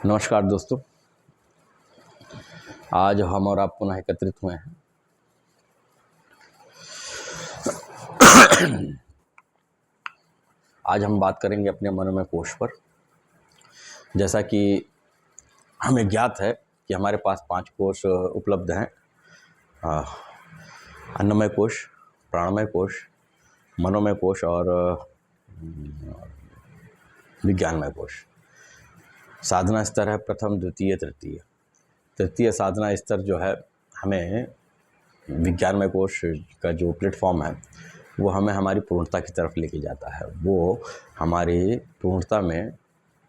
नमस्कार दोस्तों, आज हम और आप पुनः एकत्रित हुए हैं। आज हम बात करेंगे अपने मनोमय कोश पर। जैसा कि हमें ज्ञात है कि हमारे पास 5 कोश उपलब्ध हैं। अन्नमय कोश, प्राणमय कोश, मनोमय कोश और विज्ञानमय कोश। साधना स्तर है प्रथम, द्वितीय, तृतीय। तृतीय साधना स्तर जो है, हमें विज्ञानमय कोश का जो प्लेटफॉर्म है वो हमें हमारी पूर्णता की तरफ लेके जाता है। वो हमारी पूर्णता में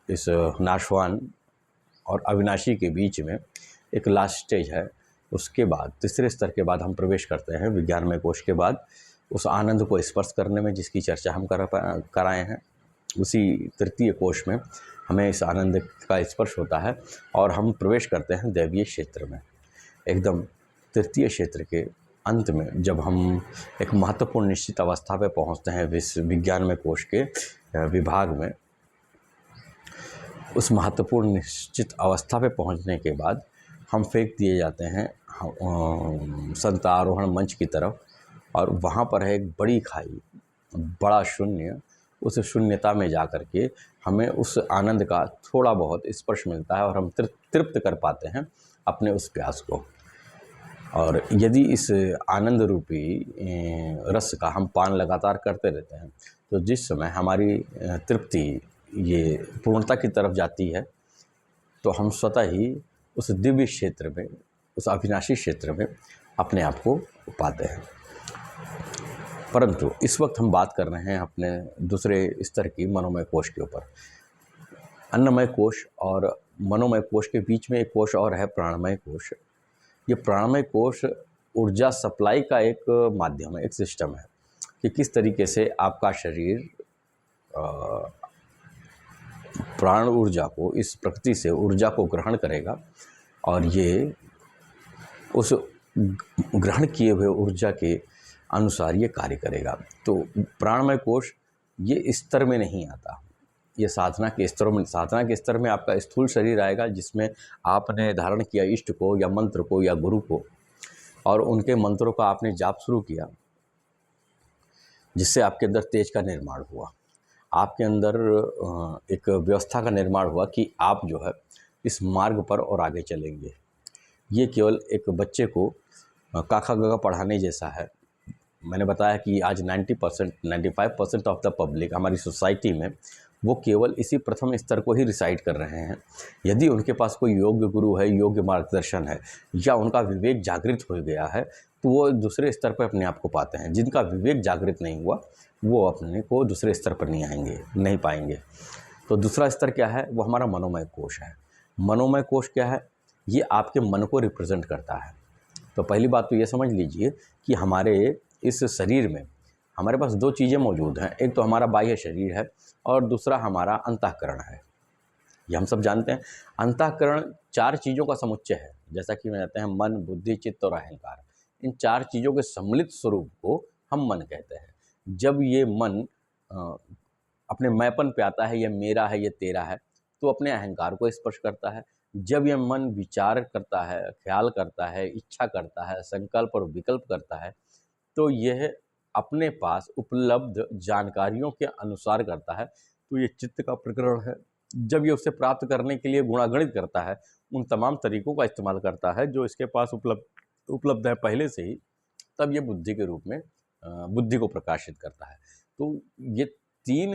इस नाशवान और अविनाशी के बीच में एक लास्ट स्टेज है। उसके बाद तीसरे स्तर के बाद हम प्रवेश करते हैं विज्ञानमय कोश के बाद उस आनंद को स्पर्श करने में, जिसकी चर्चा हम कराए हैं। उसी तृतीय कोश में हमें इस आनंद का स्पर्श होता है और हम प्रवेश करते हैं दैवीय क्षेत्र में। एकदम तृतीय क्षेत्र के अंत में जब हम एक महत्वपूर्ण निश्चित अवस्था पे पहुंचते हैं इस विज्ञानमय कोश के विभाग में, उस महत्वपूर्ण निश्चित अवस्था पे पहुंचने के बाद हम फेंक दिए जाते हैं संत आरोहण मंच की तरफ, और वहाँ पर है एक बड़ी खाई, बड़ा शून्य। उस शून्यता में जा कर के हमें उस आनंद का थोड़ा बहुत स्पर्श मिलता है और हम तृप्त कर पाते हैं अपने उस प्यास को। और यदि इस आनंद रूपी रस का हम पान लगातार करते रहते हैं तो जिस समय हमारी तृप्ति ये पूर्णता की तरफ जाती है तो हम स्वतः ही उस दिव्य क्षेत्र में, उस अविनाशी क्षेत्र में अपने आप को पाते हैं। परंतु इस वक्त हम बात कर रहे हैं अपने दूसरे स्तर की मनोमय कोश के ऊपर। अन्नमय कोश और मनोमय कोश के बीच में एक कोश और है, प्राणमय कोश। ये प्राणमय कोश ऊर्जा सप्लाई का एक माध्यम है, एक सिस्टम है कि किस तरीके से आपका शरीर प्राण ऊर्जा को, इस प्रकृति से ऊर्जा को ग्रहण करेगा और ये उस ग्रहण किए हुए ऊर्जा के अनुसार ये कार्य करेगा। तो प्राणमय कोश ये स्तर में नहीं आता, ये साधना के स्तर में आपका स्थूल शरीर आएगा, जिसमें आपने धारण किया इष्ट को या मंत्र को या गुरु को, और उनके मंत्रों का आपने जाप शुरू किया, जिससे आपके अंदर तेज का निर्माण हुआ, आपके अंदर एक व्यवस्था का निर्माण हुआ कि आप जो है इस मार्ग पर और आगे चलेंगे। ये केवल एक बच्चे को काखा गगा पढ़ाने जैसा है। मैंने बताया कि आज 95% ऑफ द पब्लिक हमारी सोसाइटी में वो केवल इसी प्रथम स्तर को ही रिसाइड कर रहे हैं। यदि उनके पास कोई योग्य गुरु है, योग्य मार्गदर्शन है, या उनका विवेक जागृत हो गया है, तो वो दूसरे स्तर पर अपने आप को पाते हैं। जिनका विवेक जागृत नहीं हुआ वो अपने को दूसरे स्तर पर नहीं पाएंगे। तो दूसरा स्तर क्या है? वो हमारा मनोमय कोश है। मनोमय कोश क्या है? ये आपके मन को रिप्रेजेंट करता है। तो पहली बात तो ये समझ लीजिए कि हमारे इस शरीर में हमारे पास 2 चीज़ें मौजूद हैं। एक तो हमारा बाह्य शरीर है और दूसरा हमारा अंतःकरण है। ये हम सब जानते हैं। अंतःकरण 4 चीज़ों का समुच्चय है, जैसा कि मैं कहते हैं मन, बुद्धि, चित्त और अहंकार। इन 4 चीज़ों के सम्मिलित स्वरूप को हम मन कहते हैं। जब ये मन अपने मैंपन पे आता है, ये मेरा है, ये तेरा है, तो अपने अहंकार को स्पर्श करता है। जब यह मन विचार करता है, ख्याल करता है, इच्छा करता है, संकल्प और विकल्प करता है, तो यह अपने पास उपलब्ध जानकारियों के अनुसार करता है, तो ये चित्त का प्रकरण है। जब ये उसे प्राप्त करने के लिए गुणागणित करता है, उन तमाम तरीकों का इस्तेमाल करता है जो इसके पास उपलब्ध है पहले से ही, तब ये बुद्धि के रूप में बुद्धि को प्रकाशित करता है। तो ये 3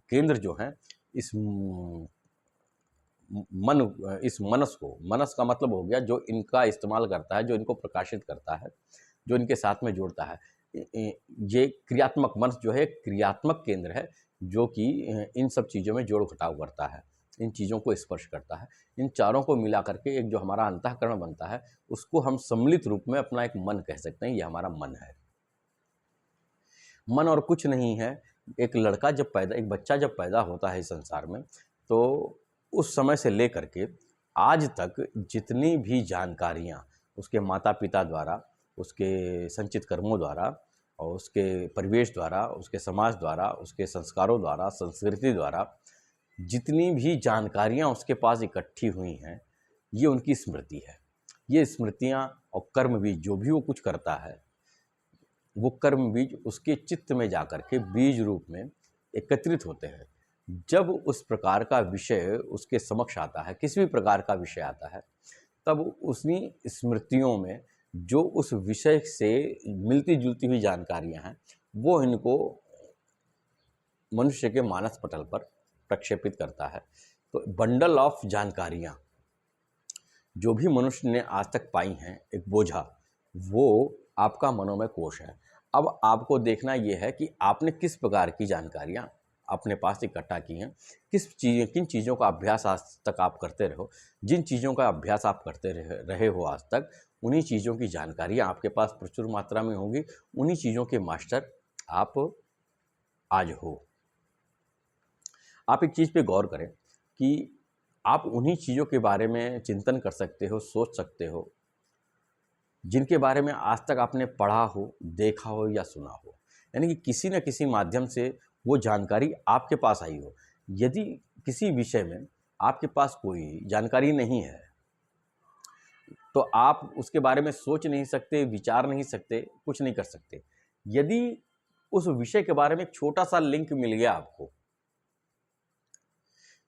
केंद्र जो हैं इस मनस का मतलब हो गया जो इनका इस्तेमाल करता है, जो इनको प्रकाशित करता है, जो इनके साथ में जोड़ता है। ये क्रियात्मक मनस जो है क्रियात्मक केंद्र है, जो कि इन सब चीज़ों में जोड़ घटाव करता है, इन चीज़ों को स्पर्श करता है। इन चारों को मिला करके एक जो हमारा अंतःकरण बनता है, उसको हम सम्मिलित रूप में अपना एक मन कह सकते हैं। ये हमारा मन है। मन और कुछ नहीं है। एक बच्चा जब पैदा होता है इस संसार में, तो उस समय से लेकर के आज तक जितनी भी जानकारियाँ उसके माता पिता द्वारा, उसके संचित कर्मों द्वारा और उसके परिवेश द्वारा, उसके समाज द्वारा, उसके संस्कारों द्वारा, संस्कृति द्वारा जितनी भी जानकारियाँ उसके पास इकट्ठी हुई हैं, ये उनकी स्मृति है। ये स्मृतियाँ और कर्म बीज जो भी वो कुछ करता है, वो कर्म बीज उसके चित्त में जाकर के बीज रूप में एकत्रित होते हैं। जब उस प्रकार का विषय उसके समक्ष आता है, किसी भी प्रकार का विषय आता है, तब उन्हीं स्मृतियों में जो उस विषय से मिलती-जुलती हुई जानकारियाँ हैं, वो इनको मनुष्य के मानस पटल पर प्रक्षेपित करता है। तो बंडल ऑफ जानकारियाँ जो भी मनुष्य ने आज तक पाई हैं, एक बोझा, वो आपका मनोमय कोश है। अब आपको देखना ये है कि आपने किस प्रकार की जानकारियाँ अपने पास इकट्ठा की हैं, किन चीज़ों का अभ्यास आज तक आप करते रहो, जिन चीज़ों का अभ्यास आप करते रहे हो आज तक, उन्हीं चीज़ों की जानकारियाँ आपके पास प्रचुर मात्रा में होंगी, उन्हीं चीज़ों के मास्टर आप आज हो। आप एक चीज़ पे गौर करें कि आप उन्हीं चीज़ों के बारे में चिंतन कर सकते हो, सोच सकते हो, जिनके बारे में आज तक आपने पढ़ा हो, देखा हो या सुना हो। यानी कि किसी न किसी माध्यम से वो जानकारी आपके पास आई हो। यदि किसी विषय में आपके पास कोई जानकारी नहीं है, तो आप उसके बारे में सोच नहीं सकते, विचार नहीं सकते, कुछ नहीं कर सकते। यदि उस विषय के बारे में एक छोटा-सा लिंक मिल गया आपको,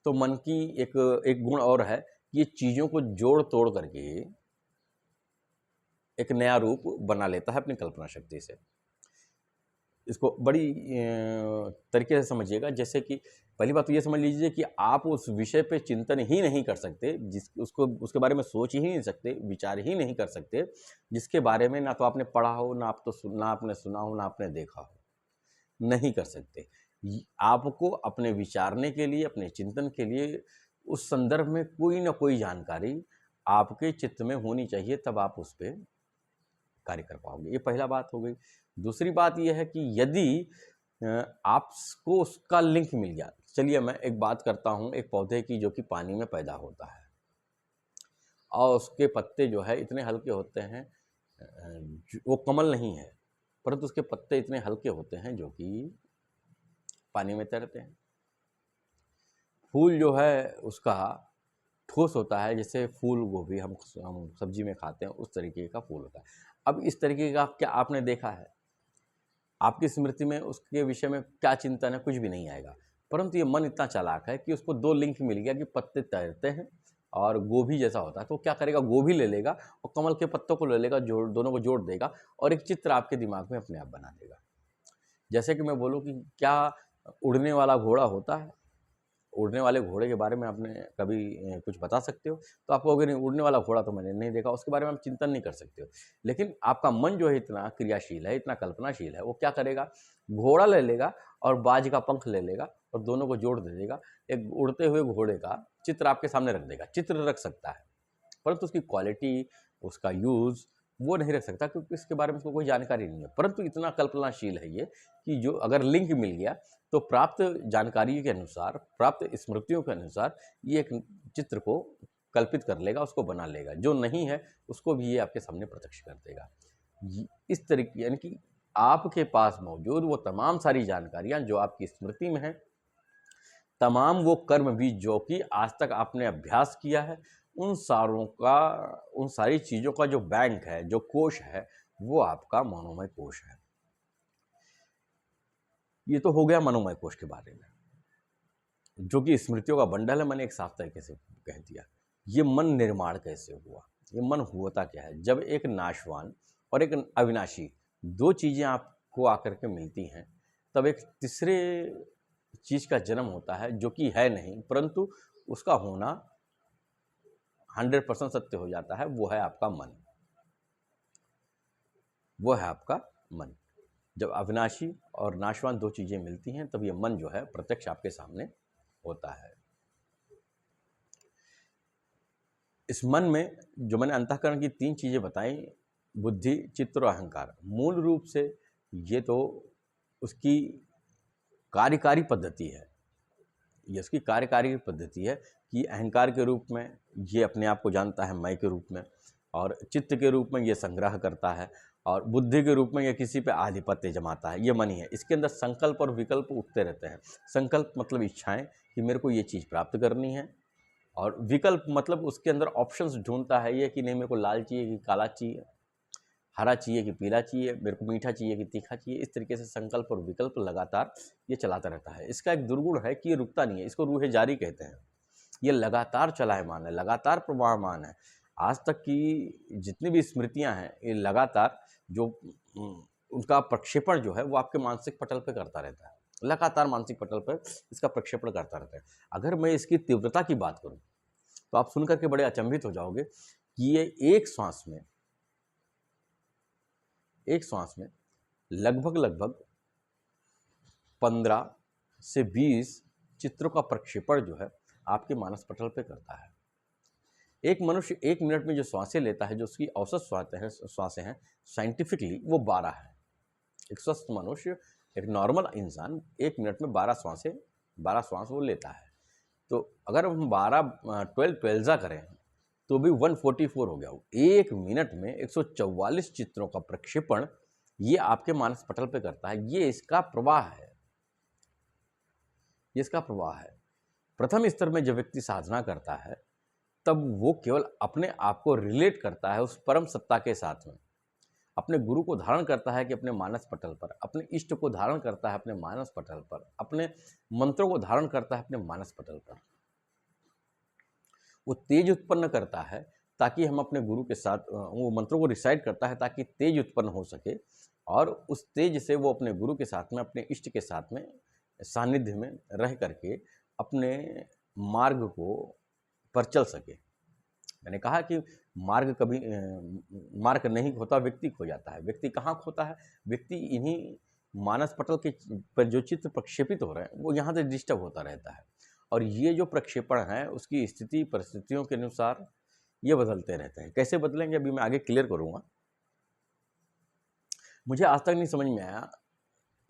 तो मन की एक गुण और है, ये चीज़ों को जोड़-तोड़ करके एक नया रूप बना लेता है अपनी कल्पना शक्ति से। इसको बड़ी तरीके से समझिएगा, जैसे कि पहली बात तो ये समझ लीजिए कि आप उस विषय पे चिंतन ही नहीं कर सकते, उसके बारे में सोच ही नहीं सकते, विचार ही नहीं कर सकते, जिसके बारे में ना तो आपने पढ़ा हो, ना आपने सुना हो, ना आपने देखा हो। नहीं कर सकते। आपको अपने विचारने के लिए, अपने चिंतन के लिए उस संदर्भ में कोई ना कोई जानकारी आपके चित्त में होनी चाहिए, तब आप उस पे कार्य कर पाओगे। ये पहला बात हो गई। दूसरी बात ये है कि यदि आपको उसका लिंक मिल गया, चलिए मैं एक बात करता हूँ एक पौधे की जो कि पानी में पैदा होता है और उसके पत्ते जो है इतने हल्के होते हैं, वो कमल नहीं है, परंतु उसके पत्ते इतने हल्के होते हैं जो कि पानी में तैरते हैं। फूल जो है उसका ठोस होता है, जैसे फूल गोभी हम सब्जी में खाते हैं, उस तरीके का फूल होता है। अब इस तरीके का क्या आपने देखा है? आपकी स्मृति में उसके विषय में क्या चिंतन है, कुछ भी नहीं आएगा। परंतु ये मन इतना चालाक है कि उसको 2 लिंक मिल गया कि पत्ते तैरते हैं और गोभी जैसा होता है, तो क्या करेगा, गोभी ले लेगा और कमल के पत्तों को ले लेगा, दोनों को जोड़ देगा और एक चित्र आपके दिमाग में अपने आप बना देगा। जैसे कि मैं बोलूँ कि क्या उड़ने वाला घोड़ा होता है? उड़ने वाले घोड़े के बारे में आपने कभी कुछ बता सकते हो? तो आप कहोगे नहीं, उड़ने वाला घोड़ा तो मैंने नहीं देखा, उसके बारे में आप चिंतन नहीं कर सकते हो। लेकिन आपका मन जो है इतना क्रियाशील है, इतना कल्पनाशील है, वो क्या करेगा, घोड़ा ले लेगा और बाज का पंख ले लेगा और दोनों को जोड़ दे देगा, एक उड़ते हुए घोड़े का चित्र आपके सामने रख देगा। चित्र रख सकता है, परंतु उसकी क्वालिटी, उसका यूज़ वो नहीं रख सकता क्योंकि इसके बारे में उसको कोई जानकारी नहीं है। परंतु इतना कल्पनाशील है ये कि जो अगर लिंक मिल गया तो प्राप्त जानकारी के अनुसार, प्राप्त स्मृतियों के अनुसार ये एक चित्र को कल्पित कर लेगा, उसको बना लेगा। जो नहीं है उसको भी ये आपके सामने प्रत्यक्ष कर देगा। इस तरीके यानी कि आपके पास मौजूद वो तमाम सारी जानकारियाँ जो आपकी स्मृति में हैं, तमाम वो कर्म बीज जो कि आज तक आपने अभ्यास किया है, उन सारी चीज़ों का जो बैंक है, जो कोश है, वो आपका मनोमय कोश है। ये तो हो गया मनोमय कोश के बारे में, जो कि स्मृतियों का बंडल है, मैंने एक साफ तरीके से कह दिया। ये मन निर्माण कैसे हुआ? ये मन होता क्या है? जब एक नाशवान और एक अविनाशी 2 चीज़ें आपको आकर के मिलती हैं, तब एक तीसरे चीज़ का जन्म होता है जो कि है नहीं, परंतु उसका होना 100% सत्य हो जाता है, वो है आपका मन। वो है आपका मन। जब अविनाशी और नाशवान 2 चीज़ें मिलती हैं, तब ये मन जो है प्रत्यक्ष आपके सामने होता है। इस मन में जो मैंने अंतःकरण की 3 चीज़ें बताई, बुद्धि, चित्त और अहंकार, मूल रूप से ये तो उसकी कार्यकारी पद्धति है। ये उसकी कार्यकारी पद्धति है कि अहंकार के रूप में ये अपने आप को जानता है मैं के रूप में, और चित्त के रूप में ये संग्रह करता है, और बुद्धि के रूप में यह किसी पे आधिपत्य जमाता है। ये मन ही है। इसके अंदर संकल्प और विकल्प उठते रहते हैं। संकल्प मतलब इच्छाएं कि मेरे को ये चीज़ प्राप्त करनी है, और विकल्प मतलब उसके अंदर ऑप्शंस ढूंढता है ये कि नहीं मेरे को लाल चाहिए कि काला चाहिए, हरा चाहिए कि पीला चाहिए, मेरे को मीठा चाहिए कि तीखा चाहिए। इस तरीके से संकल्प और विकल्प लगातार ये चलाता रहता है। इसका एक दुर्गुण है कि ये रुकता नहीं है। इसको रूहे जारी कहते हैं। ये लगातार चलायमान है, लगातार प्रवाहमान है। आज तक की जितनी भी स्मृतियां हैं ये लगातार जो उनका प्रक्षेपण जो है वो आपके मानसिक पटल पे करता रहता है। लगातार मानसिक पटल पर इसका प्रक्षेपण करता रहता है। अगर मैं इसकी तीव्रता की बात करूं तो आप सुनकर के बड़े अचंभित हो जाओगे कि ये एक श्वास में लगभग 15 से 20 चित्रों का प्रक्षेपण जो है आपके मानस पटल पे करता है। एक मनुष्य 1 मिनट में जो श्वासें लेता है, जो उसकी औसत श्वासें हैं साइंटिफिकली वो 12 है। एक स्वस्थ मनुष्य, एक नॉर्मल इंसान 1 मिनट में 12 श्वास वो लेता है। तो अगर हम 12 करें तो भी 144 हो गया। 1 मिनट में 144 चित्रों का प्रक्षेपण ये आपके मानस पटल पे करता है। ये इसका प्रवाह है। प्रथम स्तर में जब व्यक्ति साधना करता है तब वो केवल अपने आप को रिलेट करता है उस परम सत्ता के साथ में, अपने गुरु को धारण करता है कि अपने मानस पटल पर, अपने इष्ट को धारण करता है अपने मानस पटल पर, अपने मंत्रों को धारण करता है अपने मानस पटल पर। वो तेज उत्पन्न करता है ताकि हम अपने गुरु के साथ, वो मंत्रों को रिसाइट करता है ताकि तेज उत्पन्न हो सके, और उस तेज से वो अपने गुरु के साथ में, अपने इष्ट के साथ में सानिध्य में रह करके अपने मार्ग को पर चल सके। मैंने कहा कि मार्ग नहीं खोता, व्यक्ति खो जाता है। व्यक्ति कहाँ खोता है? व्यक्ति इन्हीं मानस पटल के पर जो चित्र प्रक्षेपित हो रहे हैं वो यहाँ से डिस्टर्ब होता रहता है, और ये जो प्रक्षेपण है उसकी स्थिति परिस्थितियों के अनुसार ये बदलते रहते हैं। कैसे बदलेंगे अभी मैं आगे क्लियर करूँगा। मुझे आज तक नहीं समझ में आया,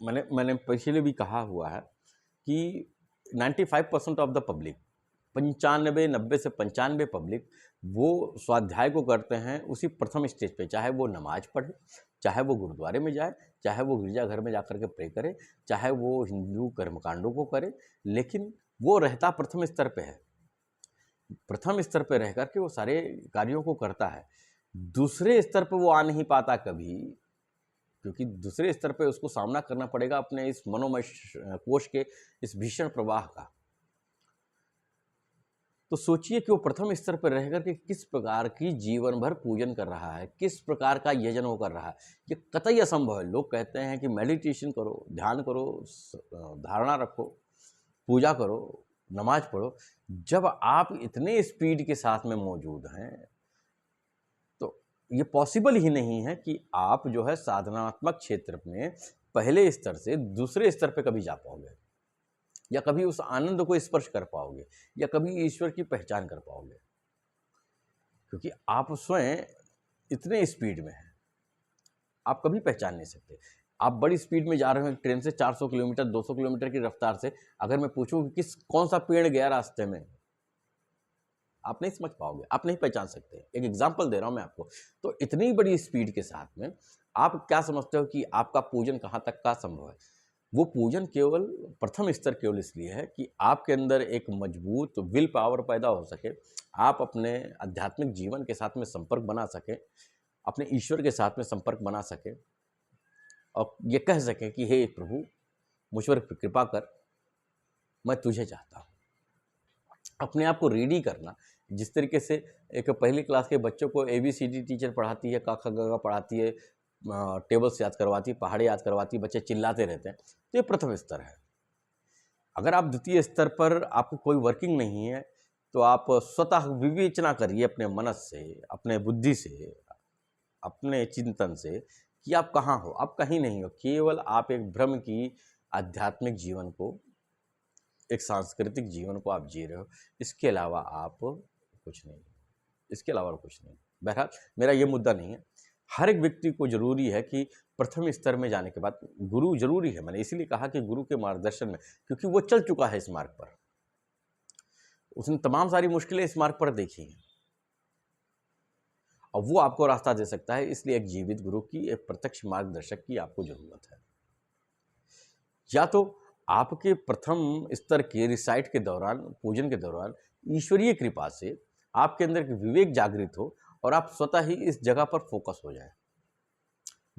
मैंने पिछले भी कहा हुआ है कि 95% ऑफ द पब्लिक, 90 से 95 पब्लिक वो स्वाध्याय को करते हैं उसी प्रथम स्टेज पे, चाहे वो नमाज पढ़े, चाहे वो गुरुद्वारे में जाए, चाहे वो गिरजाघर में जाकर के प्रे करे, चाहे वो हिंदू कर्मकांडों को करे, लेकिन वो रहता प्रथम स्तर पे है। प्रथम स्तर पे रह करके वो सारे कार्यों को करता है। दूसरे स्तर पे वो आ नहीं पाता कभी, क्योंकि दूसरे स्तर पे उसको सामना करना पड़ेगा अपने इस मनोमय कोश के इस भीषण प्रवाह का। तो सोचिए कि वो प्रथम स्तर पर रह करके किस प्रकार की जीवन भर पूजन कर रहा है, किस प्रकार का यजन वो कर रहा है। ये कतई असंभव है। लोग कहते हैं कि मेडिटेशन करो, ध्यान करो, धारणा रखो, पूजा करो, नमाज पढ़ो। जब आप इतने स्पीड के साथ में मौजूद हैं तो ये पॉसिबल ही नहीं है कि आप जो है साधनात्मक क्षेत्र में पहले स्तर से दूसरे स्तर पे कभी जा पाओगे, या कभी उस आनंद को स्पर्श कर पाओगे, या कभी ईश्वर की पहचान कर पाओगे, क्योंकि आप स्वयं इतने स्पीड में हैं, आप कभी पहचान नहीं सकते। आप बड़ी स्पीड में जा रहे हैं ट्रेन से 400 किलोमीटर 200 किलोमीटर की रफ्तार से, अगर मैं पूछूं कि कौन सा पेड़ गया रास्ते में, आप नहीं समझ पाओगे, आप नहीं पहचान सकते। एक एग्जाम्पल दे रहा हूं मैं आपको। तो इतनी बड़ी स्पीड के साथ में आप क्या समझते हो कि आपका पूजन कहाँ तक का संभव है? वो पूजन केवल प्रथम स्तर केवल इसलिए है कि आपके अंदर एक मजबूत विल पावर पैदा हो सके, आप अपने आध्यात्मिक जीवन के साथ में संपर्क बना सकें, अपने ईश्वर के साथ में संपर्क बना सकें, और ये कह सकें कि हे प्रभु मुझ पर कृपा कर, मैं तुझे चाहता हूँ। अपने आप को रेडी करना, जिस तरीके से एक पहली क्लास के बच्चों को ABCD टीचर पढ़ाती है, क ख ग घ पढ़ाती है, टेबल्स याद करवाती है, पहाड़े याद करवाती है, बच्चे चिल्लाते रहते हैं, तो ये प्रथम स्तर है। अगर आप द्वितीय स्तर पर आपको कोई वर्किंग नहीं है तो आप स्वतः विवेचना करिए अपने मनस से, अपने बुद्धि से, अपने चिंतन से कि आप कहाँ हो। आप कहीं नहीं हो, केवल आप एक भ्रम की आध्यात्मिक जीवन को, एक सांस्कृतिक जीवन को आप जी रहे हो। इसके अलावा आप कुछ नहीं, इसके अलावा कुछ नहीं। बहरहाल मेरा ये मुद्दा नहीं है। हर एक व्यक्ति को जरूरी है कि प्रथम स्तर में जाने के बाद गुरु जरूरी है। मैंने इसीलिए कहा कि गुरु के मार्गदर्शन में, क्योंकि वो चल चुका है इस मार्ग पर, उसने तमाम सारी मुश्किलें इस मार्ग पर देखी हैं, और वो आपको रास्ता दे सकता है। इसलिए एक जीवित गुरु की, एक प्रत्यक्ष मार्गदर्शक की आपको ज़रूरत है। या तो आपके प्रथम स्तर के रिसाइट के दौरान, पूजन के दौरान ईश्वरीय कृपा से आपके अंदर एक विवेक जागृत हो और आप स्वतः ही इस जगह पर फोकस हो जाएं।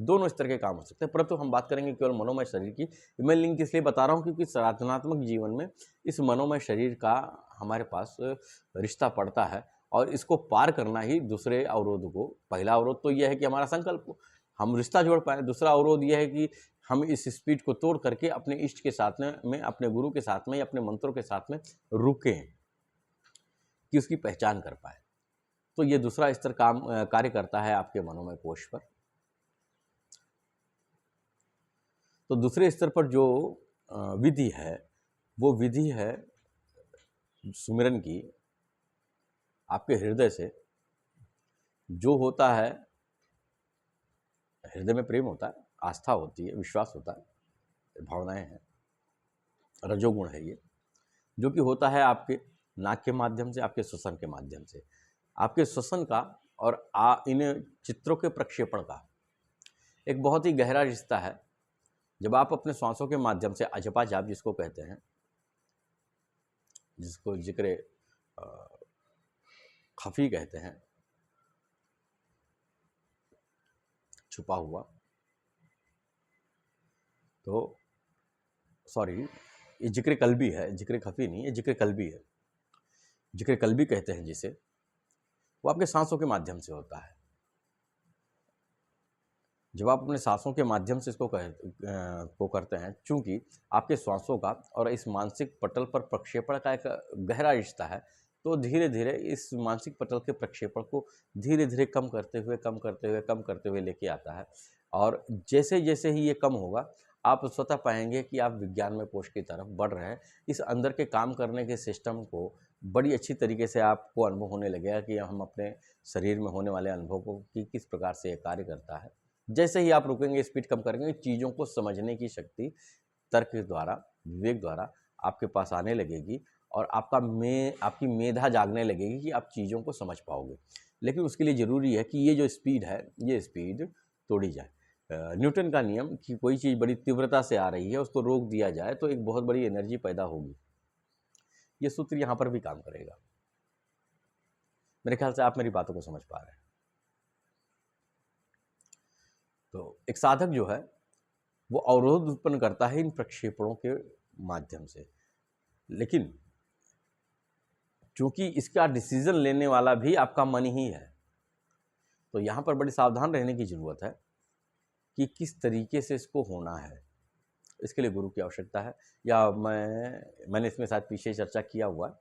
दोनों स्तर के काम हो सकते हैं, परंतु हम बात करेंगे केवल मनोमय शरीर की। मैं लिंक इसलिए बता रहा हूँ क्योंकि साधनात्मक जीवन में इस मनोमय शरीर का हमारे पास रिश्ता पड़ता है और इसको पार करना ही दूसरे अवरोध को, पहला अवरोध तो यह है कि हमारा संकल्प हो, हम रिश्ता जोड़ पाए। दूसरा अवरोध यह है कि हम इस स्पीड को तोड़ करके अपने इष्ट के साथ में, अपने गुरु के साथ में, अपने मंत्रों के साथ में रुकें, कि उसकी पहचान कर पाए। तो ये दूसरा स्तर कार्य करता है आपके मनोमय कोश पर। तो दूसरे स्तर पर जो विधि है वो विधि है सुमिरन की। आपके हृदय से जो होता है, हृदय में प्रेम होता है, आस्था होती है, विश्वास होता है, भावनाएं हैं, रजोगुण है ये, जो कि होता है आपके नाक के माध्यम से, आपके श्वसन के माध्यम से। आपके श्वसन का और इन चित्रों के प्रक्षेपण का एक बहुत ही गहरा रिश्ता है। जब आप अपने श्वासों के माध्यम से अजपा जाप जिसको कहते हैं, जिसको जिक्र खफी कहते हैं, छुपा हुआ, तो सॉरी, ये जिक्र कल्बी है, जिक्र खफी नहीं, ये जिक्र कल्बी है। जिक्र कल्बी कहते हैं जिसे, वो आपके सांसों के माध्यम से होता है। जब आप अपने सांसों के माध्यम से इसको करते हैं, चूंकि आपके श्वासों का और इस मानसिक पटल पर प्रक्षेपण का एक गहरा रिश्ता है, तो धीरे धीरे इस मानसिक पटल के प्रक्षेपण को धीरे धीरे कम करते हुए लेके आता है। और जैसे जैसे ही ये कम होगा, आप स्वतः पाएंगे कि आप विज्ञान में कोश की तरफ बढ़ रहे हैं। इस अंदर के काम करने के सिस्टम को बड़ी अच्छी तरीके से आपको अनुभव होने लगेगा कि हम अपने शरीर में होने वाले अनुभव को कि किस प्रकार से ये कार्य करता है। जैसे ही आप रुकेंगे, स्पीड कम करेंगे, चीज़ों को समझने की शक्ति तर्क द्वारा, विवेक द्वारा आपके पास आने लगेगी और आपकी मेधा जागने लगेगी कि आप चीज़ों को समझ पाओगे। लेकिन उसके लिए ज़रूरी है कि ये जो स्पीड है, ये स्पीड तोड़ी जाए। न्यूटन का नियम कि कोई चीज़ बड़ी तीव्रता से आ रही है, उसको रोक दिया जाए तो एक बहुत बड़ी एनर्जी पैदा होगी। ये सूत्र यहाँ पर भी काम करेगा। मेरे ख्याल से आप मेरी बातों को समझ पा रहे हैं। तो एक साधक जो है वो अवरोध उत्पन्न करता है इन प्रक्षेपणों के माध्यम से, लेकिन चूंकि इसका डिसीजन लेने वाला भी आपका मन ही है, तो यहाँ पर बड़ी सावधान रहने की ज़रूरत है कि किस तरीके से इसको होना है। इसके लिए गुरु की आवश्यकता है, या मैंने इसमें शायद पीछे चर्चा किया हुआ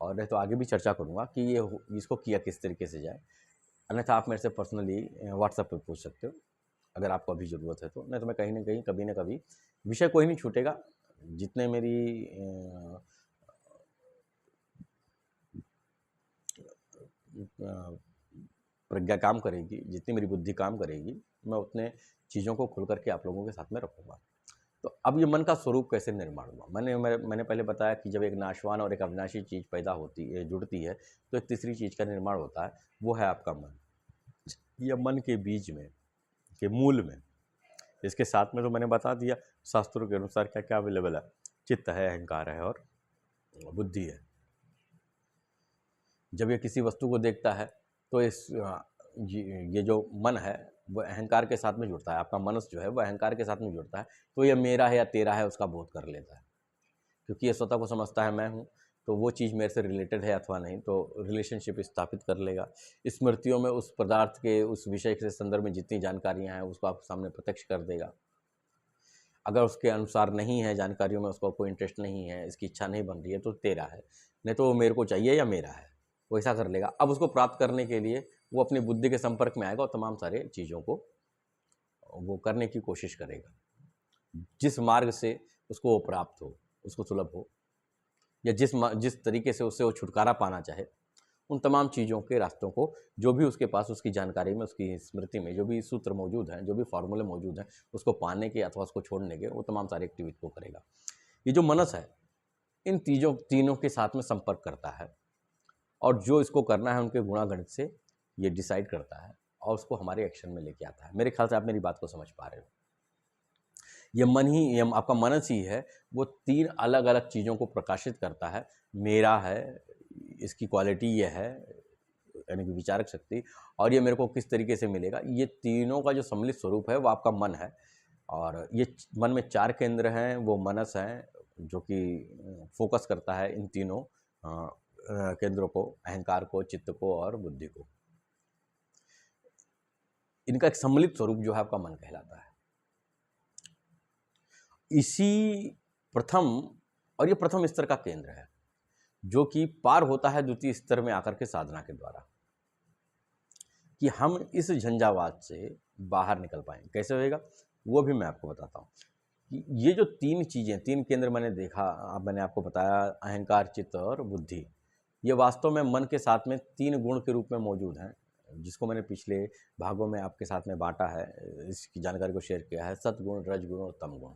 और नहीं तो आगे भी चर्चा करूँगा कि ये इसको किया किस तरीके से जाए। अन्यथा आप मेरे से पर्सनली व्हाट्सएप पे पूछ सकते हो अगर आपको अभी ज़रूरत है तो। नहीं तो मैं कहीं ना कहीं, कभी ना कभी, विषय कोई नहीं छूटेगा। जितने मेरी प्रज्ञा काम करेगी, जितनी मेरी बुद्धि काम करेगी, मैं उतने चीज़ों को खुल करके आप लोगों के साथ में रखूँगा। तो अब ये मन का स्वरूप कैसे निर्माण हुआ? मैंने पहले बताया कि जब एक नाशवान और एक अविनाशी चीज़ पैदा होती है, जुड़ती है, तो एक तीसरी चीज़ का निर्माण होता है, वो है आपका मन। यह मन के बीज में, के मूल में, इसके साथ में तो मैंने बता दिया शास्त्रों के अनुसार क्या क्या अवेलेबल है। चित्त है, अहंकार है और बुद्धि है। जब ये किसी वस्तु को देखता है तो ये जो मन है वो अहंकार के साथ में जुड़ता है। आपका मनस जो है वो अहंकार के साथ में जुड़ता है, तो ये मेरा है या तेरा है उसका बोध कर लेता है, क्योंकि ये स्वतः को समझता है मैं हूँ, तो वो चीज़ मेरे से रिलेटेड है अथवा नहीं, तो रिलेशनशिप स्थापित कर लेगा। स्मृतियों में उस पदार्थ के, उस विषय के संदर्भ में जितनी जानकारियाँ हैं उसको आपके सामने प्रत्यक्ष कर देगा। अगर उसके अनुसार नहीं है जानकारियों में, उसको कोई इंटरेस्ट नहीं है, इसकी इच्छा नहीं बन रही है, तो तेरा है, नहीं तो वो मेरे को चाहिए या मेरा है, वो ऐसा कर लेगा। अब उसको प्राप्त करने के लिए वो अपनी बुद्धि के संपर्क में आएगा और तमाम सारे चीज़ों को वो करने की कोशिश करेगा, जिस मार्ग से उसको वो प्राप्त हो, उसको सुलभ हो, या जिस तरीके से उससे वो छुटकारा पाना चाहे, उन तमाम चीज़ों के रास्तों को, जो भी उसके पास उसकी जानकारी में, उसकी स्मृति में जो भी सूत्र मौजूद हैं, जो भी फॉर्मूले मौजूद हैं, उसको पाने के अथवा उसको छोड़ने के, वो तमाम सारे एक्टिविटी को करेगा। ये जो मनस है इन तीनों के साथ में संपर्क करता है, और जो इसको करना है उनके गुणागणित से ये डिसाइड करता है और उसको हमारे एक्शन में लेके आता है। मेरे ख्याल से आप मेरी बात को समझ पा रहे हो। ये मन ही, ये आपका मनस ही है, वो 3 अलग-अलग चीज़ों को प्रकाशित करता है। मेरा है, इसकी क्वालिटी ये है, यानी कि विचारक शक्ति, और ये मेरे को किस तरीके से मिलेगा, ये तीनों का जो सम्मिलित स्वरूप है वो आपका मन है। और ये मन में 4 केंद्र हैं, वो मनस हैं, जो कि फोकस करता है इन तीनों केंद्रों को, अहंकार को, चित्त को और बुद्धि को। इनका एक सम्मिलित स्वरूप जो है आपका मन कहलाता है। इसी प्रथम, और ये प्रथम स्तर का केंद्र है, जो कि पार होता है द्वितीय स्तर में आकर के साधना के द्वारा, कि हम इस झंझावात से बाहर निकल पाएँ। कैसे होएगा वो भी मैं आपको बताता हूँ। कि ये जो 3 चीज़ें, 3 केंद्र मैंने देखा, मैंने आपको बताया, अहंकार, चित्त और बुद्धि, ये वास्तव में मन के साथ में 3 गुण के रूप में मौजूद हैं, जिसको मैंने पिछले भागों में आपके साथ में बांटा है, इसकी जानकारी को शेयर किया है। सतगुण, रजगुण और तमगुण।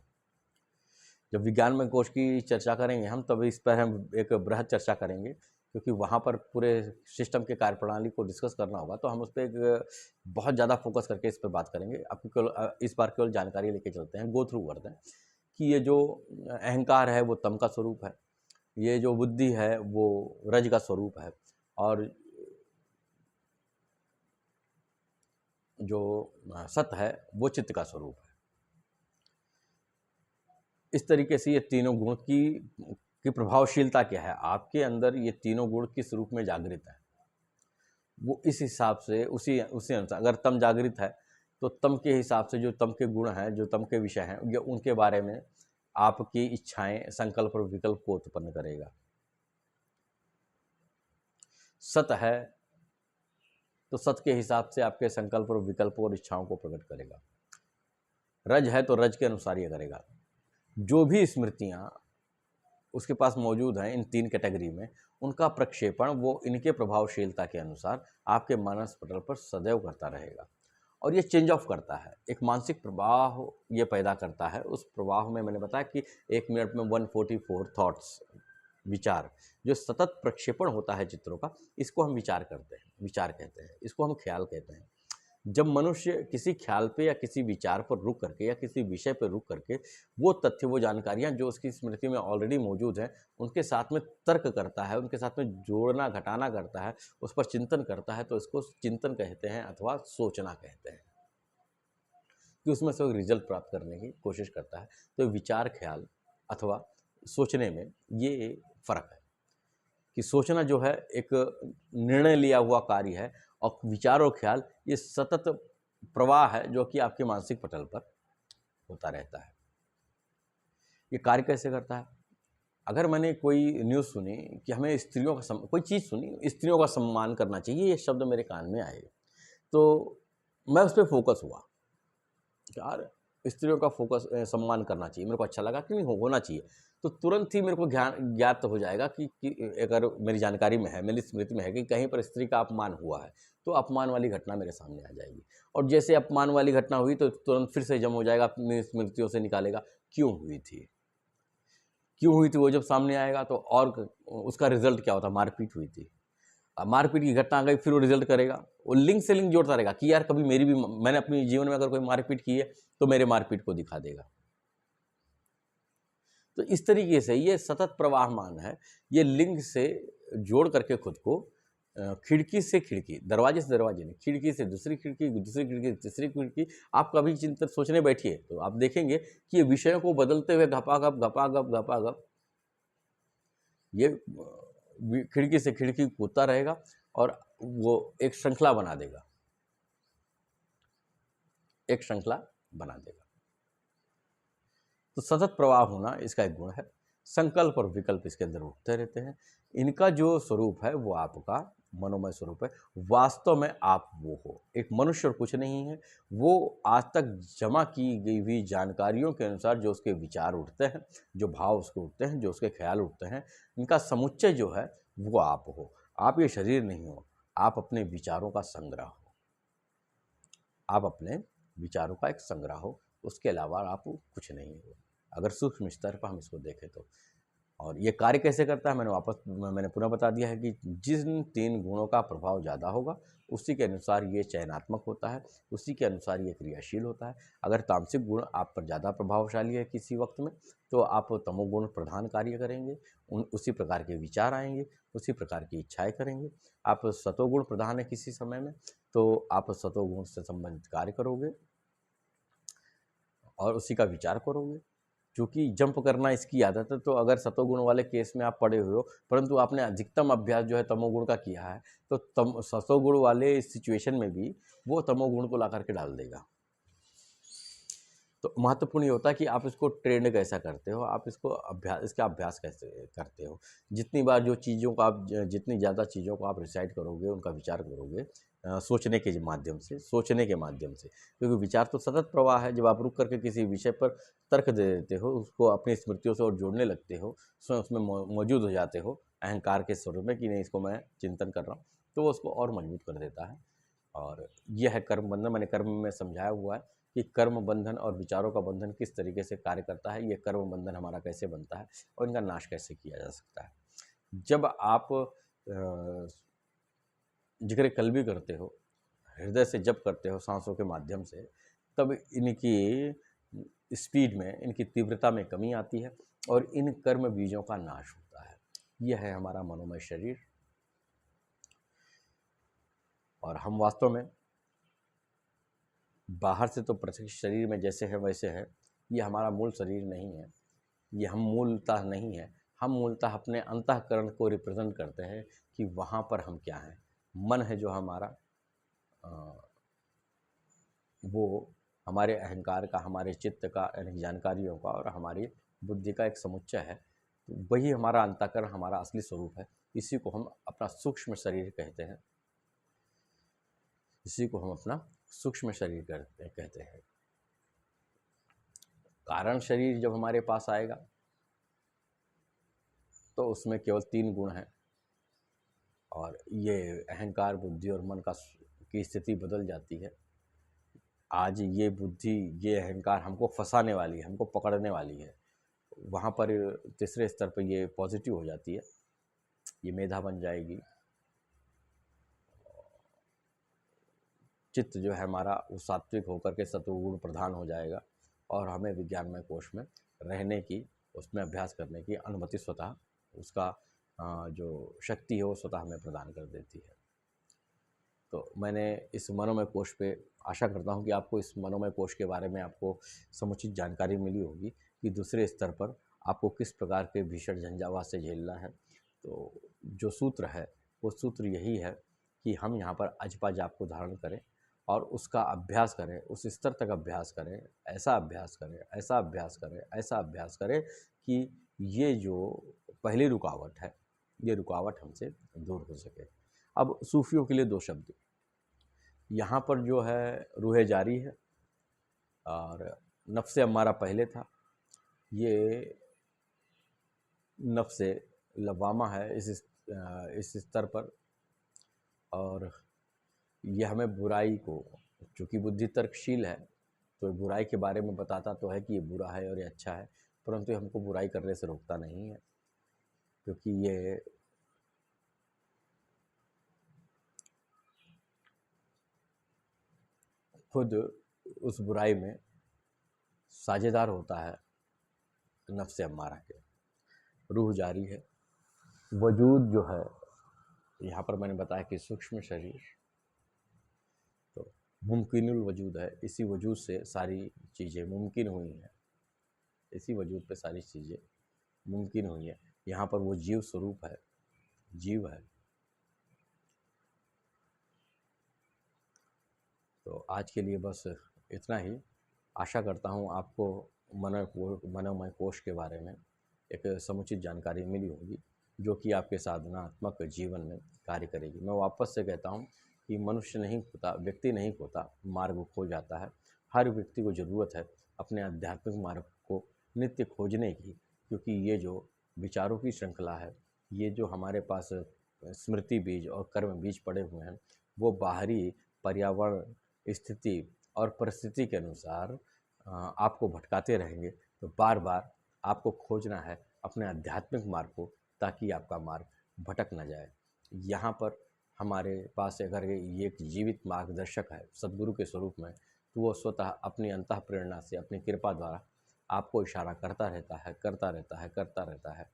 जब विज्ञान में कोश की चर्चा करेंगे हम, तब इस पर हम एक बृहद चर्चा करेंगे, क्योंकि वहाँ पर पूरे सिस्टम के कार्यप्रणाली को डिस्कस करना होगा, तो हम उस पर एक बहुत ज़्यादा फोकस करके इस पर बात करेंगे। आपको केवल इस बार केवल जानकारी लेके चलते हैं, गो थ्रू करते हैं कि ये जो अहंकार है वो तम का स्वरूप है, ये जो बुद्धि है वो रज का स्वरूप है, और जो सत है वो चित्त का स्वरूप है। इस तरीके से ये तीनों गुण की प्रभावशीलता क्या है आपके अंदर, ये तीनों गुण किस रूप में जागृत है, वो इस हिसाब से उसी उसी अनुसार, अगर तम जागृत है तो तम के हिसाब से जो तम के गुण हैं, जो तम के विषय हैं, ये उनके बारे में आपकी इच्छाएं, संकल्प और विकल्प को उत्पन्न करेगा। सत है तो सत के हिसाब से आपके संकल्प और विकल्प और इच्छाओं को प्रकट करेगा। रज है तो रज के अनुसार ये करेगा। जो भी स्मृतियाँ उसके पास मौजूद हैं इन 3 कैटेगरी में, उनका प्रक्षेपण वो इनके प्रभावशीलता के अनुसार आपके मानस पटल पर सदैव करता रहेगा, और ये चेंज ऑफ करता है, एक मानसिक प्रवाह ये पैदा करता है। उस प्रवाह में मैंने बताया कि 1 मिनट में 144 थॉट्स, विचार, जो सतत प्रक्षेपण होता है चित्रों का, इसको हम विचार करते हैं, विचार कहते हैं, इसको हम ख्याल कहते हैं। जब मनुष्य किसी ख्याल पे या किसी विचार पर रुक करके या किसी विषय पर रुक करके वो तथ्य, वो जानकारियाँ जो उसकी स्मृति में ऑलरेडी मौजूद हैं, उनके साथ में तर्क करता है, उनके साथ में जोड़ना घटाना करता है, उस पर चिंतन करता है, तो इसको चिंतन कहते हैं अथवा सोचना कहते हैं, कि उसमें से वो रिजल्ट प्राप्त करने की कोशिश करता है। तो विचार, ख्याल अथवा सोचने में ये फ़र्क है, कि सोचना जो है एक निर्णय लिया हुआ कार्य है, और विचार और ख्याल ये सतत प्रवाह है, जो कि आपके मानसिक पटल पर होता रहता है। ये कार्य कैसे करता है? अगर मैंने कोई न्यूज़ सुनी कि हमें स्त्रियों का कोई चीज़ सुनी, स्त्रियों का सम्मान करना चाहिए, ये शब्द मेरे कान में आए, तो मैं उस पर फोकस हुआ, यार स्त्रियों का फोकस, सम्मान करना चाहिए, मेरे को अच्छा लगा कि नहीं, होना चाहिए। तो तुरंत ही मेरे को ज्ञात हो जाएगा कि अगर मेरी जानकारी में है, मेरी स्मृति में है कि कहीं पर स्त्री का अपमान हुआ है, तो अपमान वाली घटना मेरे सामने आ जाएगी, और जैसे अपमान वाली घटना हुई तो तुरंत फिर से जम हो जाएगा, अपनी स्मृतियों से निकालेगा क्यों हुई थी, क्यों हुई थी, वो जब सामने आएगा तो, और उसका रिजल्ट क्या होता, मारपीट हुई थी, मारपीट की घटना आ गई, फिर वो रिजल्ट करेगा, वो लिंक से लिंक जोड़ता रहेगा कि यार कभी मेरी भी, मैंने अपने जीवन में अगर कोई मारपीट की है तो मेरे मारपीट को दिखा देगा। तो इस तरीके से ये सतत प्रवाहमान है, ये लिंक से जोड़ करके खुद को, खिड़की से खिड़की, दरवाजे से दरवाजे नहीं, खिड़की से दूसरी खिड़की, दूसरी खिड़की, तीसरी खिड़की, आप कभी चिंतन सोचने बैठिए तो आप देखेंगे कि ये विषयों को बदलते हुए घपाघप ये खिड़की से खिड़की कूदता रहेगा, और वो एक श्रृंखला बना देगा, एक श्रृंखला बना देगा। तो सतत प्रवाह होना इसका एक गुण है। संकल्प और विकल्प इसके अंदर उठते रहते हैं। इनका जो स्वरूप है वो आपका मनोमय स्वरूप है। वास्तव में आप वो हो, एक मनुष्य और कुछ नहीं है। वो आज तक जमा की गई हुई जानकारियों के अनुसार जो उसके विचार उठते हैं, जो भाव उसके उठते हैं, जो उसके ख्याल उठते हैं, इनका समुच्चय जो है वो आप हो। आप ये शरीर नहीं हो, आप अपने विचारों का संग्रह हो। आप अपने विचारों का एक संग्रह हो, उसके अलावा आप कुछ नहीं हो, अगर सूक्ष्म स्तर पर हम इसको देखें तो। और ये कार्य कैसे करता है मैंने पुनः बता दिया है कि जिन 3 गुणों का प्रभाव ज़्यादा होगा उसी के अनुसार ये चयनात्मक होता है, उसी के अनुसार ये क्रियाशील होता है। अगर तामसिक गुण आप पर ज़्यादा प्रभावशाली है किसी वक्त में, तो आप तमोगुण प्रधान कार्य करेंगे, उसी प्रकार के विचार आएंगे, उसी प्रकार की इच्छाएं करेंगे। आप सतोगुण प्रधान है किसी समय में, तो आप सतोगुण से संबंधित कार्य करोगे और उसी का विचार करोगे। क्योंकि जंप करना इसकी आदत है, तो अगर सतोगुण वाले केस में आप पड़े हुए हो परंतु आपने अधिकतम अभ्यास जो है तमोगुण का किया है, तो सतोगुण वाले सिचुएशन में भी वो तमोगुण को ला करके डाल देगा। तो महत्वपूर्ण ये होता है कि आप इसको ट्रेंड कैसा करते हो, आप इसका अभ्यास कैसे करते हो। जितनी बार जितनी ज़्यादा चीज़ों को आप रिसाइट करोगे, उनका विचार करोगे सोचने के माध्यम से, क्योंकि विचार तो सतत प्रवाह है। जब आप रुक करके किसी विषय पर तर्क दे देते हो, उसको अपनी स्मृतियों से और जोड़ने लगते हो, स्वयं उसमें मौजूद हो जाते हो अहंकार के स्वरूप में कि नहीं इसको मैं चिंतन कर रहा हूँ, तो वो उसको और मजबूत कर देता है। और यह है कर्म बंधन। मैंने कर्म में समझाया हुआ है कि कर्म बंधन और विचारों का बंधन किस तरीके से कार्य करता है, ये कर्म बंधन हमारा कैसे बनता है और इनका नाश कैसे किया जा सकता है। जब आप जिक्र कल्बी करते हो, हृदय से जप करते हो सांसों के माध्यम से, तब इनकी स्पीड में, इनकी तीव्रता में कमी आती है और इन कर्म बीजों का नाश होता है। यह है हमारा मनोमय शरीर। और हम वास्तव में बाहर से तो प्रत्यक्ष शरीर में जैसे है वैसे है, ये हमारा मूल शरीर नहीं है, ये हम मूलतः नहीं है। हम मूलतः अपने अंतःकरण को रिप्रेजेंट करते हैं कि वहाँ पर हम क्या हैं। मन है जो हमारा, वो हमारे अहंकार का, हमारे चित्त का, यानी जानकारियों का और हमारी बुद्धि का एक समुच्चय है। तो वही हमारा अंतःकरण, हमारा असली स्वरूप है। इसी को हम अपना सूक्ष्म शरीर कहते हैं, इसी को हम अपना सूक्ष्म शरीर कहते हैं। कारण शरीर जब हमारे पास आएगा तो उसमें केवल 3 गुण हैं और ये अहंकार, बुद्धि और मन की स्थिति बदल जाती है। आज ये बुद्धि, ये अहंकार हमको फंसाने वाली है, हमको पकड़ने वाली है। वहाँ पर तीसरे स्तर पर ये पॉजिटिव हो जाती है, ये मेधा बन जाएगी। चित्त जो है हमारा वो सात्विक होकर के सत्वगुण प्रधान हो जाएगा और हमें विज्ञानमय कोश में रहने की, उसमें अभ्यास करने की अनुमति स्वतः उसका जो शक्ति है वो स्वतः हमें प्रदान कर देती है। तो मैंने इस मनोमय कोश पे आशा करता हूँ कि आपको इस मनोमय कोश के बारे में आपको समुचित जानकारी मिली होगी कि दूसरे स्तर पर आपको किस प्रकार के भीषण झंझावात से झेलना है। तो जो सूत्र है वो सूत्र यही है कि हम यहाँ पर अजपा जाप को धारण करें और उसका अभ्यास करें, उस स्तर तक अभ्यास करें, ऐसा अभ्यास करें, ऐसा अभ्यास करें, ऐसा अभ्यास करें कि ये जो पहली रुकावट है, ये रुकावट हमसे दूर हो सके। अब सूफियों के लिए 2 शब्द यहाँ पर जो है, रूहे जारी है और नफ्से अम्मारा पहले था। ये नफ्से लवामा है इस स्तर पर, और यह हमें बुराई को, चूँकि बुद्धि तर्कशील है तो बुराई के बारे में बताता तो है कि ये बुरा है और ये अच्छा है, परंतु हमको बुराई करने से रोकता नहीं है, क्योंकि ये खुद उस बुराई में साझेदार होता है नफ्से अम्मारा के। रूह जारी है, वजूद जो है यहाँ पर मैंने बताया कि सूक्ष्म शरीर, तो मुमकिनुल वजूद है। इसी वजूद से सारी चीज़ें मुमकिन हुई हैं, इसी वजूद पे सारी चीज़ें मुमकिन हुई हैं। यहाँ पर वो जीव स्वरूप है, जीव है। तो आज के लिए बस इतना ही। आशा करता हूँ आपको मनोमय कोश के बारे में एक समुचित जानकारी मिली होगी, जो कि आपके साधनात्मक जीवन में कार्य करेगी। मैं वापस से कहता हूँ कि मनुष्य नहीं खोता, व्यक्ति नहीं खोता, मार्ग खो जाता है। हर व्यक्ति को ज़रूरत है अपने आध्यात्मिक मार्ग को नित्य खोजने की, क्योंकि ये जो विचारों की श्रृंखला है, ये जो हमारे पास स्मृति बीज और कर्म बीज पड़े हुए हैं, वो बाहरी पर्यावरण, स्थिति और परिस्थिति के अनुसार आपको भटकाते रहेंगे। तो बार बार आपको खोजना है अपने आध्यात्मिक मार्ग को, ताकि आपका मार्ग भटक ना जाए। यहाँ पर हमारे पास अगर ये एक जीवित मार्गदर्शक है सद्गुरु के स्वरूप में, तो वो स्वतः अपनी अंतः प्रेरणा से, अपनी कृपा द्वारा आपको इशारा करता रहता है, करता रहता है, करता रहता है,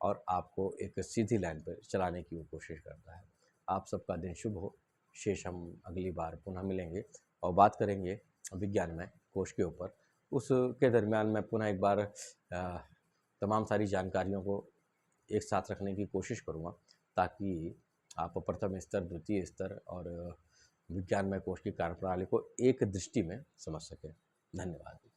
और आपको एक सीधी लाइन पर चलाने की वो कोशिश करता है। आप सबका दिन शुभ हो। शेष हम अगली बार पुनः मिलेंगे और बात करेंगे विज्ञानमय कोश के ऊपर। उसके दरमियान मैं पुनः एक बार तमाम सारी जानकारियों को एक साथ रखने की कोशिश करूँगा, ताकि आप प्रथम स्तर, द्वितीय स्तर और विज्ञानमय कोश की कार्यप्रणाली को एक दृष्टि में समझ सकें। धन्यवाद।